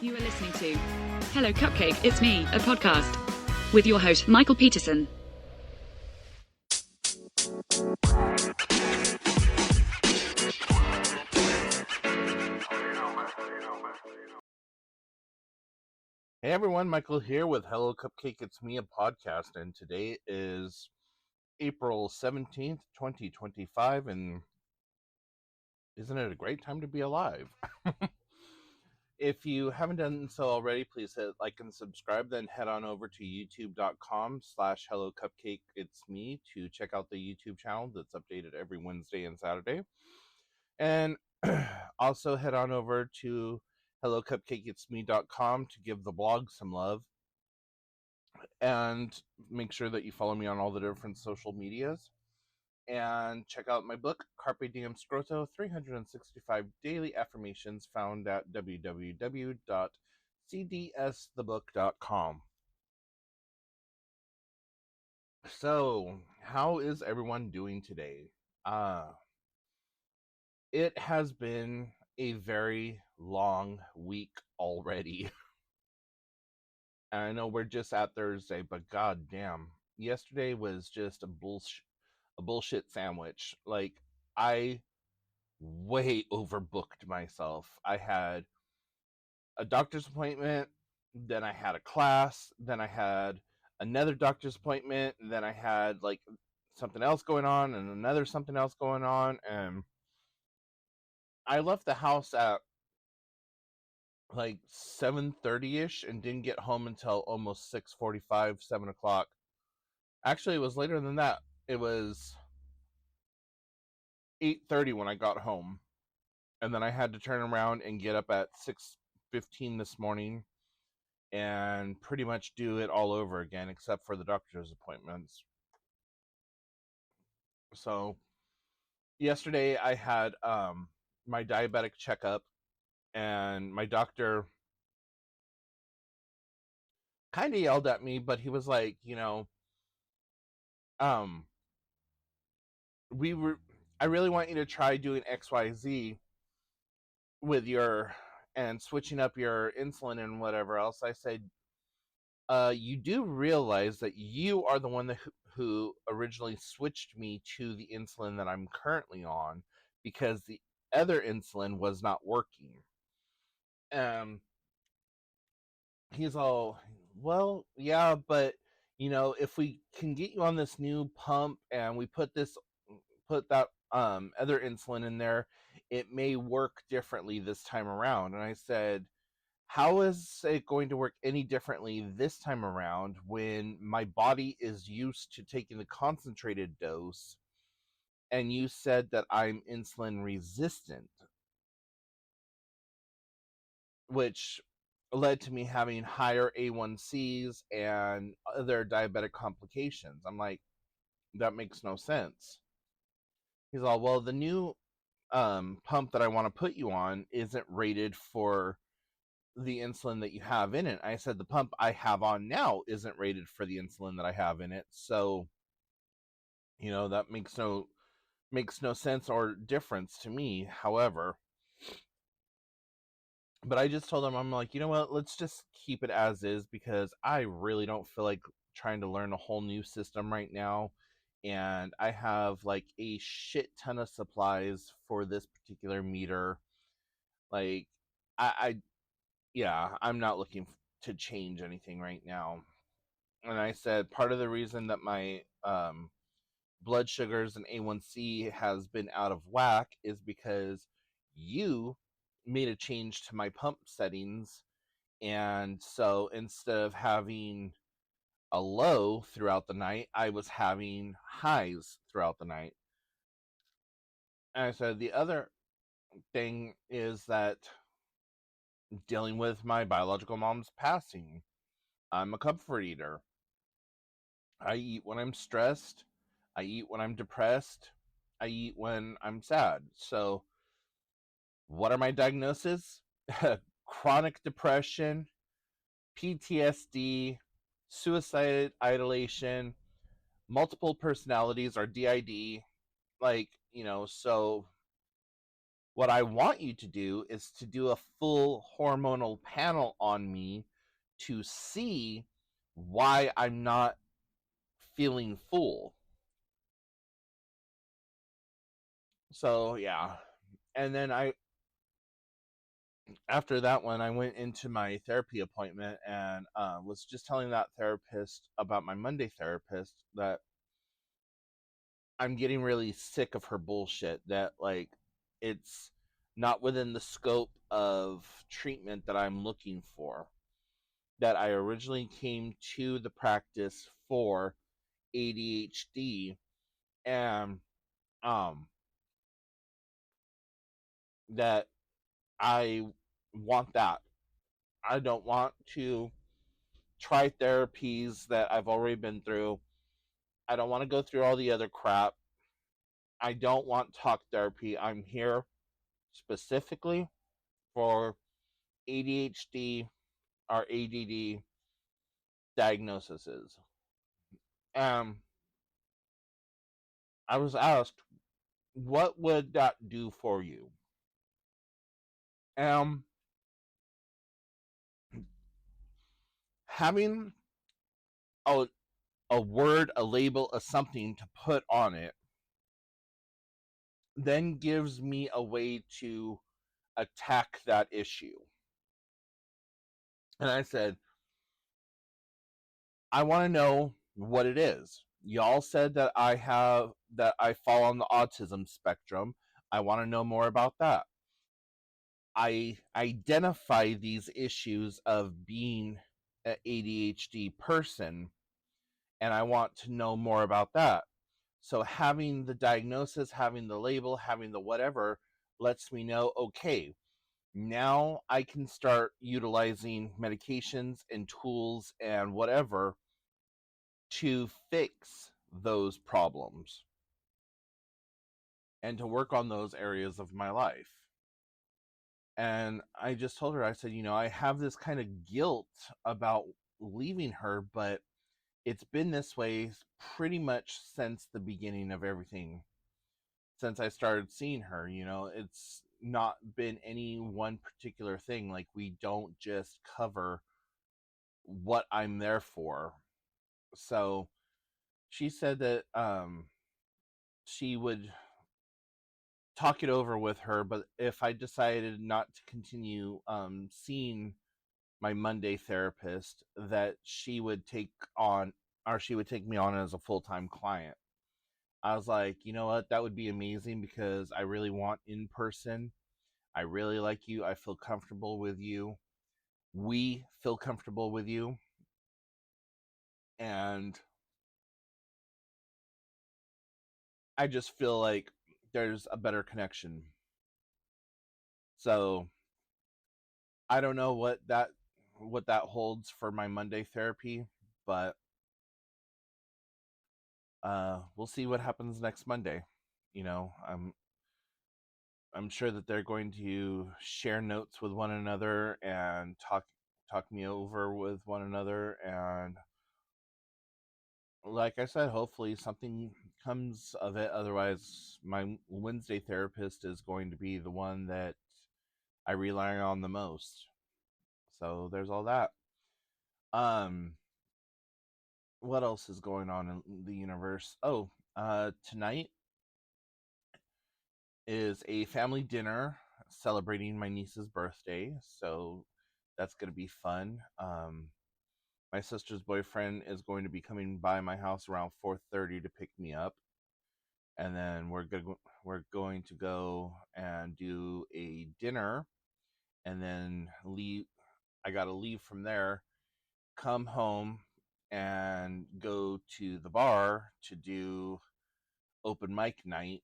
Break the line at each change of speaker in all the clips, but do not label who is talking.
You are listening to Hello Cupcake, It's Me, a podcast with your host, Michael Peterson.
Hey everyone, Michael here with Hello Cupcake, It's Me, a podcast, and today is April 17th, 2025, and isn't it a great time to be alive? If you haven't done so already, please hit like and subscribe, then head on over to youtube.com/hellocupcakeitsme to check out the YouTube channel that's updated every Wednesday and Saturday. And also head on over to hellocupcakeitsme.com to give the blog some love. And make sure that you follow me on all the different social medias. And check out my book, Carpe Diem Scroto, 365 Daily Affirmations, found at www.cdsthebook.com. So, how is everyone doing today? It has been a very long week already. And I know we're just at Thursday, but goddamn, yesterday was just a bullshit sandwich. Like, I way overbooked myself. I had a doctor's appointment, then I had a class, then I had another doctor's appointment, then I had like something else going on and another something else going on, and I left the house at like 7:30ish and didn't get home until almost 6:45, 7 o'clock. Actually, it was later than that. It was 8:30 when I got home, and then I had to turn around and get up at 6:15 this morning and pretty much do it all over again, except for the doctor's appointments. So yesterday I had my diabetic checkup, and my doctor kind of yelled at me, but he was like, um, I really want you to try doing XYZ with and switching up your insulin and whatever else. I said, you do realize that you are the one who originally switched me to the insulin that I'm currently on, because the other insulin was not working. He's all, well, yeah, but if we can get you on this new pump and we put that other insulin in there, it may work differently this time around. And I said, how is it going to work any differently this time around when my body is used to taking the concentrated dose, and you said that I'm insulin resistant, which led to me having higher A1Cs and other diabetic complications. I'm like, that makes no sense. He's all, well, the new pump that I want to put you on isn't rated for the insulin that you have in it. I said, the pump I have on now isn't rated for the insulin that I have in it. So, that makes no sense or difference to me. However, but I just told him, I'm like, you know what, let's just keep it as is, because I really don't feel like trying to learn a whole new system right now. And I have like a shit ton of supplies for this particular meter. Like, I'm not looking to change anything right now. And I said, part of the reason that my blood sugars and A1C has been out of whack is because you made a change to my pump settings. And so instead of having a low throughout the night, I was having highs throughout the night. And I said, the other thing is that dealing with my biological mom's passing, I'm a comfort eater. I eat when I'm stressed. I eat when I'm depressed. I eat when I'm sad. So, what are my diagnoses? Chronic depression, PTSD, suicide ideation, multiple personalities, or DID. Like, so What I want you to do is to do a full hormonal panel on me to see why I'm not feeling full. So, yeah. And then after that one, I went into my therapy appointment and was just telling that therapist about my Monday therapist that I'm getting really sick of her bullshit, that like it's not within the scope of treatment that I'm looking for. That I originally came to the practice for ADHD, and um that I want that. I don't want to try therapies that I've already been through. I don't want to go through all the other crap. I don't want talk therapy. I'm here specifically for ADHD or ADD diagnoses. Um, I was asked, what would that do for you? Um, Having a, a word, a label, a something to put on it then gives me a way to attack that issue. And I said, I want to know what it is. Y'all said that I fall on the autism spectrum. I want to know more about that. I identify these issues of being an ADHD person, and I want to know more about that. So having the diagnosis, having the label, having the whatever lets me know, okay, now I can start utilizing medications and tools and whatever to fix those problems and to work on those areas of my life. And I just told her, I said, I have this kind of guilt about leaving her, but it's been this way pretty much since the beginning of everything. Since I started seeing her, it's not been any one particular thing. Like, we don't just cover what I'm there for. So she said that she would talk it over with her, but if I decided not to continue seeing my Monday therapist, that she would take me on as a full-time client. I was like, you know what, that would be amazing because I really want in person. I really like you. I feel comfortable with you. We feel comfortable with you. And I just feel like there's a better connection. So I don't know what that holds for my Monday therapy, but we'll see what happens next Monday. I'm sure that they're going to share notes with one another and talk me over with one another, and like I said, hopefully something comes of it. Otherwise, my Wednesday therapist is going to be the one that I rely on the most. So there's all that. Um, what else is going on in the universe? Oh, tonight is a family dinner celebrating my niece's birthday, so that's going to be fun. My sister's boyfriend is going to be coming by my house around 4:30 to pick me up, and then we're going to go and do a dinner, and then leave. I got to leave from there, come home, and go to the bar to do open mic night.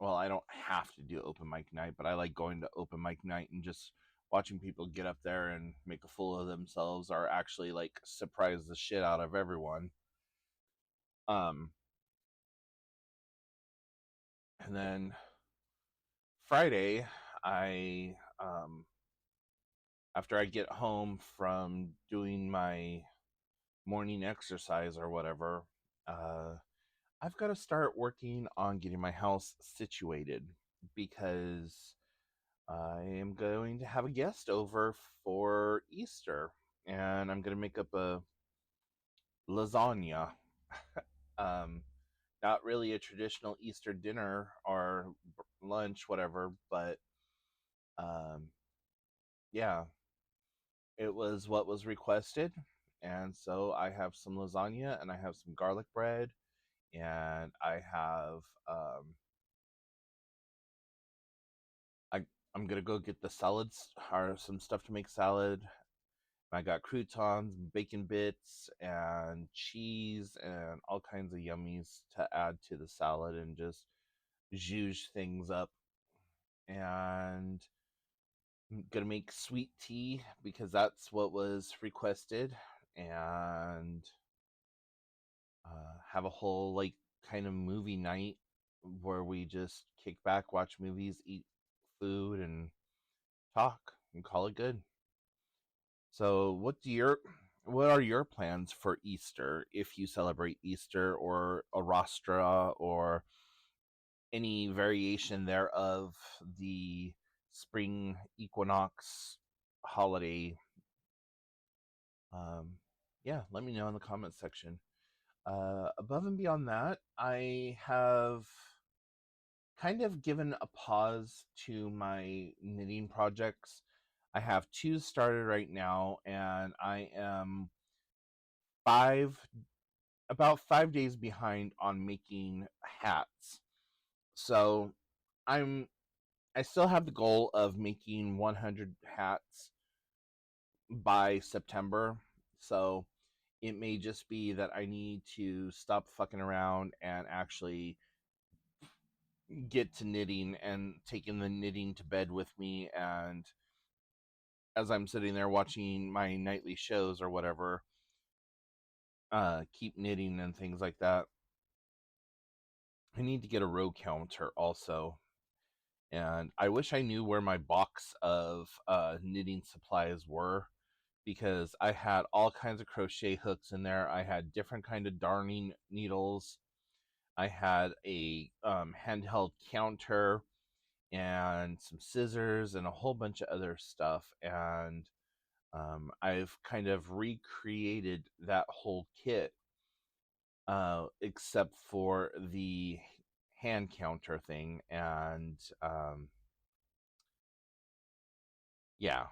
Well, I don't have to do open mic night, but I like going to open mic night and just watching people get up there and make a fool of themselves, or actually like surprise the shit out of everyone. Um, and then Friday, I after I get home from doing my morning exercise or whatever, uh, I've got to start working on getting my house situated. because I am going to have a guest over for Easter, and I'm going to make up a lasagna. um, Not really a traditional Easter dinner or lunch, whatever, but um, yeah, it was what was requested. And so I have some lasagna and I have some garlic bread and I have I I'm gonna go get the salads or some stuff to make salad. I got croutons, bacon bits, and cheese, and all kinds of yummies to add to the salad, and just zhuzh things up. And I'm gonna make sweet tea because that's what was requested, and have a whole like kind of movie night where we just kick back, watch movies, eat food, and talk and call it good. So, what are your plans for Easter if you celebrate Easter or a rostra or any variation thereof the spring equinox holiday? Um, yeah, let me know in the comments section. Above and beyond that, I have kind of given a pause to my knitting projects. I have two started right now, and I am five about 5 days behind on making hats. So I'm I still have the goal of making 100 hats by September. So it may just be that I need to stop fucking around and actually get to knitting and taking the knitting to bed with me, and as I'm sitting there watching my nightly shows or whatever, keep knitting and things like that. I need to get a row counter also, and I wish I knew where my box of knitting supplies were, because I had all kinds of crochet hooks in there. I had different kind of darning needles. I had a handheld counter and some scissors and a whole bunch of other stuff. And I've kind of recreated that whole kit, except for the hand counter thing. And yeah,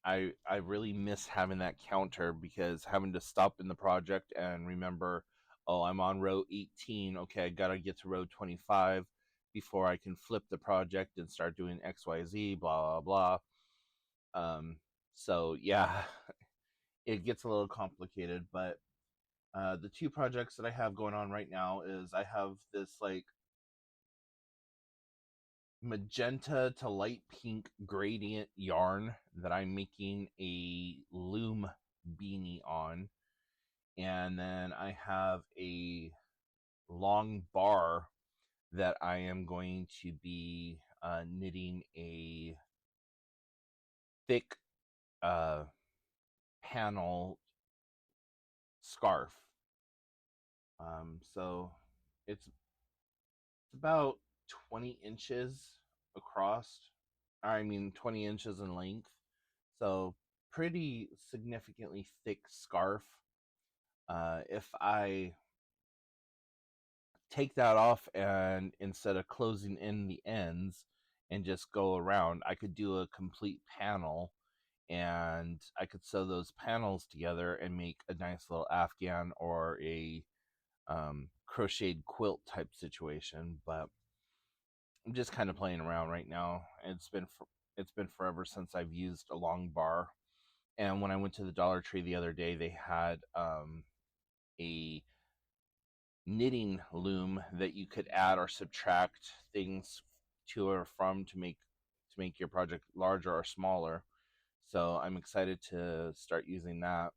I really miss having that counter, because having to stop in the project and remember, oh, I'm on row 18. Okay, I gotta get to row 25 before I can flip the project and start doing XYZ, blah blah blah. So yeah, it gets a little complicated, but the two projects that I have going on right now is I have this like magenta to light pink gradient yarn that I'm making a loom beanie on. And then I have a long bar that I am going to be knitting a thick uh, panel scarf. So it's about 20 inches across. I mean, 20 inches in length. So pretty significantly thick scarf. If I take that off, and instead of closing in the ends and just go around, I could do a complete panel, and I could sew those panels together and make a nice little afghan or a crocheted quilt type situation. But I'm just kind of playing around right now. It's been forever since I've used a long bar. And when I went to the Dollar Tree the other day, they had a knitting loom that you could add or subtract things to or from to make your project larger or smaller. So I'm excited to start using that,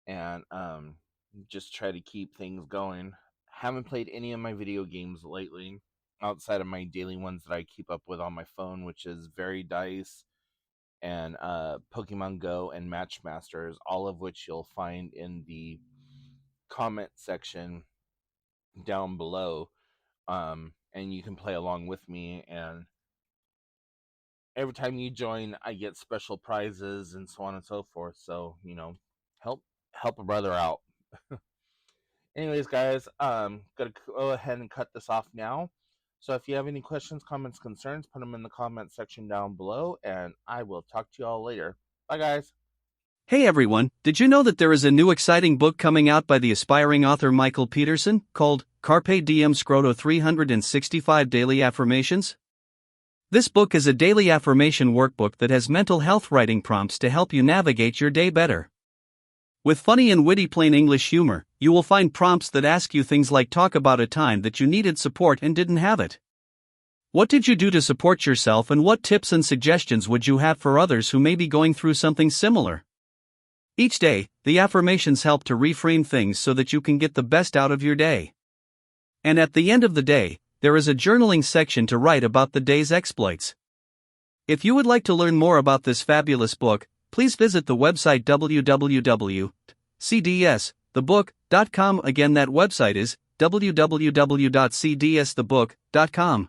and just try to keep things going. Haven't played any of my video games lately outside of my daily ones that I keep up with on my phone, which is verydice and Pokemon Go and Matchmasters, all of which you'll find in the comment section down below. and you can play along with me. And every time you join, I get special prizes and so on and so forth. So, help a brother out. Anyways, guys, gonna go ahead and cut this off now. So if you have any questions, comments, concerns, put them in the comment section down below, and I will talk to you all later. Bye, guys.
Hey everyone, did you know that there is a new exciting book coming out by the aspiring author Michael Peterson, called Carpe Diem Scroto 365 Daily Affirmations? This book is a daily affirmation workbook that has mental health writing prompts to help you navigate your day better. With funny and witty plain English humor, you will find prompts that ask you things like talk about a time that you needed support and didn't have it. What did you do to support yourself, and what tips and suggestions would you have for others who may be going through something similar? Each day, the affirmations help to reframe things so that you can get the best out of your day. And at the end of the day, there is a journaling section to write about the day's exploits. If you would like to learn more about this fabulous book, please visit the website www.cdsthebook.com. Again, that website is www.cdsthebook.com.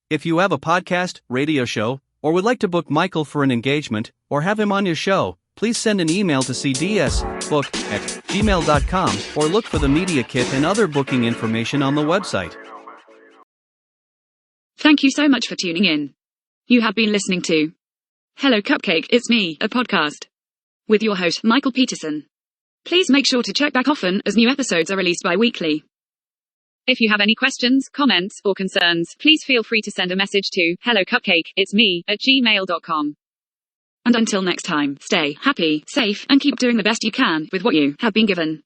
If you have a podcast, radio show, or would like to book Michael for an engagement, or have him on your show, please send an email to cdsbook@gmail.com or look for the media kit and other booking information on the website.
Thank you so much for tuning in. You have been listening to Hello Cupcake, It's Me, a podcast with your host Michael Peterson. Please make sure to check back often as new episodes are released bi-weekly. If you have any questions, comments, or concerns, please feel free to send a message to hellocupcakeitsme@gmail.com. And until next time, stay happy, safe, and keep doing the best you can with what you have been given.